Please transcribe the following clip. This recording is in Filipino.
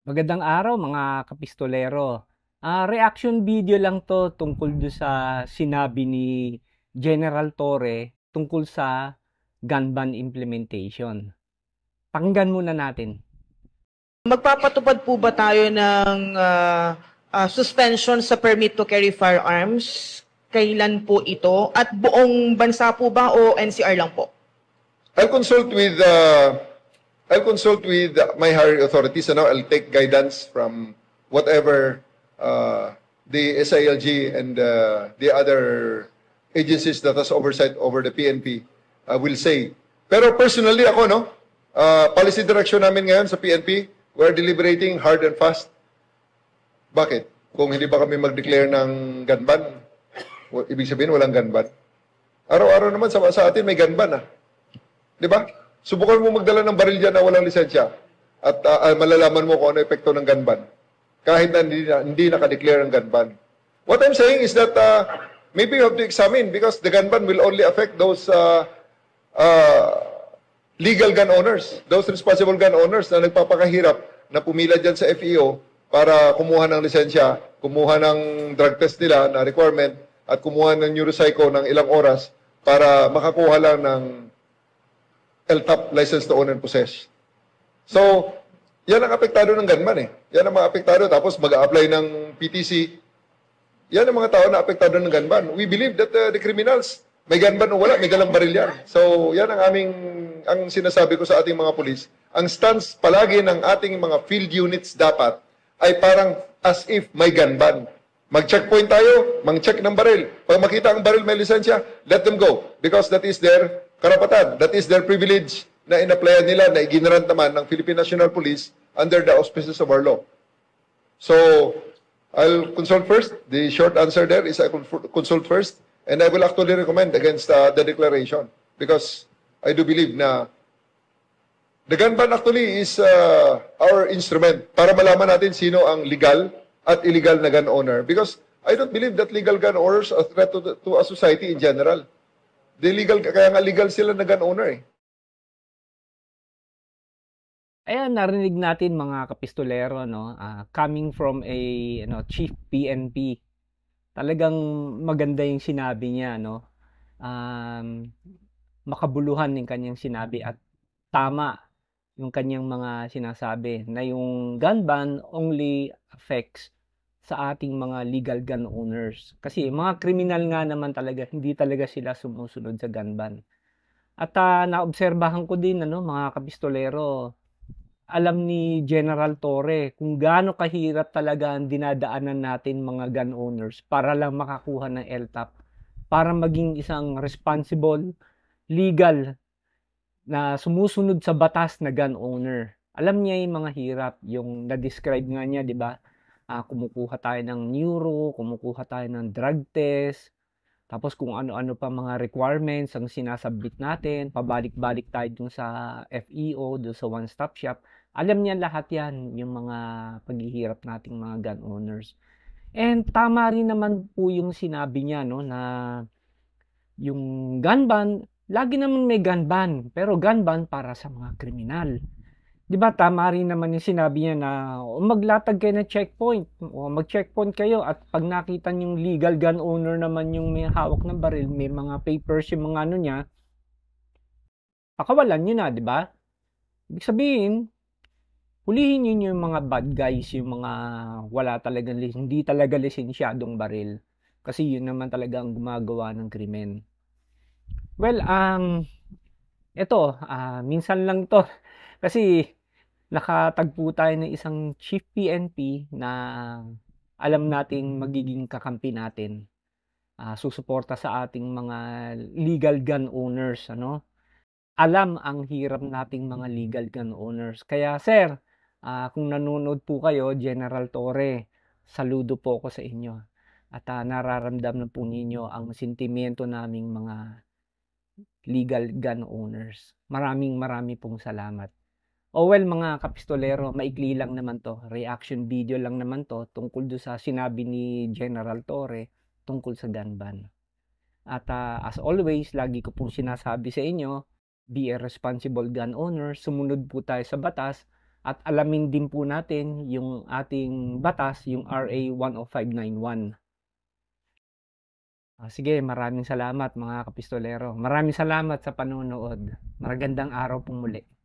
Magandang araw mga kapistolero. Reaction video lang to tungkol do sa sinabi ni General Torre tungkol sa gun ban implementation. Pakinggan muna natin. Magpapatupad po ba tayo ng suspension sa permit to carry firearms? Kailan po ito? At buong bansa po ba o NCR lang po? I'll consult with my higher authorities. I'll take guidance from whatever the SILG and the other agencies that has oversight over the PNP will say. Pero personally ako, policy direction namin ngayon sa PNP, we're deliberating hard and fast. Bakit? Kung hindi ba kami mag-declare ng gun ban, ibig sabihin walang gun ban. Araw-araw naman sa atin may gun ban. Di ba? Subukan mo magdala ng baril dyan na walang lisensya at malalaman mo kung ano epekto ng gun ban kahit na hindi naka-declare ng gun ban. What I'm saying is that maybe you have to examine because the gun ban will only affect those legal gun owners, those responsible gun owners na nagpapakahirap na pumila dyan sa FEO para kumuha ng lisensya, kumuha ng drug test nila na requirement at kumuha ng neuropsycho ng ilang oras para makakuha lang ng LTAP, license to own and possess. So, yan ang apektado ng gunman eh. Yan ang mga apektado. Tapos mag-a-apply ng PTC. Yan ang mga tao na apektado ng gunman. We believe that the criminals, may gunman o wala, may dalang baril yan. So, yan ang sinasabi ko sa ating mga pulis. Ang stance palagi ng ating mga field units dapat ay parang as if may gunman. Mag-checkpoint tayo, mag-check ng baril. Pag makita ang baril may lisensya, let them go. Because that is their karapatan. That is their privilege na in-applyan nila, na iginarant naman ng Philippine National Police under the auspices of our law. So, I'll consult first. The short answer there is I consult first, and I will actually recommend against the declaration because I do believe na the gun ban actually is our instrument para malaman natin sino ang legal at illegal na gun owner because I don't believe that legal gun owners are a threat to a society in general. The legal, kaya nga legal sila na gun owner eh. Ayan, narinig natin mga kapistolero, coming from a chief PNP. Talagang maganda yung sinabi niya, makabuluhan yung kanyang sinabi at tama yung kanyang mga sinasabi na yung gun ban only affects sa ating mga legal gun owners. Kasi mga kriminal nga naman talaga, hindi talaga sila sumusunod sa gun ban. At naobserbahan ko din, mga kapistolero, alam ni General Torre kung gaano kahirap talaga ang dinadaanan natin mga gun owners para lang makakuha ng LTAP, para maging isang responsible, legal, na sumusunod sa batas na gun owner. Alam niya yung mga hirap, yung na-describe nga niya, di ba? Kumukuha tayo ng neuro, kumukuha tayo ng drug test, tapos kung ano-ano pa mga requirements ang sinasubmit natin, pabalik-balik tayo dun sa FEO, dun sa one-stop shop. Alam niya lahat yan, yung mga paghihirap nating mga gun owners. And tama rin naman po yung sinabi niya, na yung gun ban, lagi naman may gun ban, pero gun ban para sa mga kriminal. 'Di ba tama rin naman yung sinabi niya na maglatag kayo ng checkpoint o mag-checkpoint kayo at pag nakita yung legal gun owner naman yung may hawak ng baril, may mga papers yung mga niya, pakawalan niyo na, 'di ba? Ibig sabihin, hulihin niyo yung mga bad guys, yung mga wala talagang hindi talaga lisensyadong baril. Kasi yun naman talaga ang gumagawa ng krimen. Well, ito, minsan lang to. Kasi nakatagpo tayo ng isang chief PNP na alam nating magiging kakampi natin. Susuporta sa ating mga legal gun owners, Alam ang hirap nating mga legal gun owners. Kaya sir, kung nanonood po kayo, General Torre, saludo po ako sa inyo. At nararamdaman po ninyo ang sentimiento naming mga legal gun owners. Marami pong salamat. Well, mga kapistolero, maikli lang naman to. Reaction video lang naman to tungkol do sa sinabi ni General Torre tungkol sa gun ban. At as always, lagi ko pong sinasabi sa inyo, be a responsible gun owner, sumunod po tayo sa batas At alamin din po natin yung ating batas, yung RA 10591. Sige, maraming salamat mga kapistolero. Maraming salamat sa panonood. Magandang araw po muli.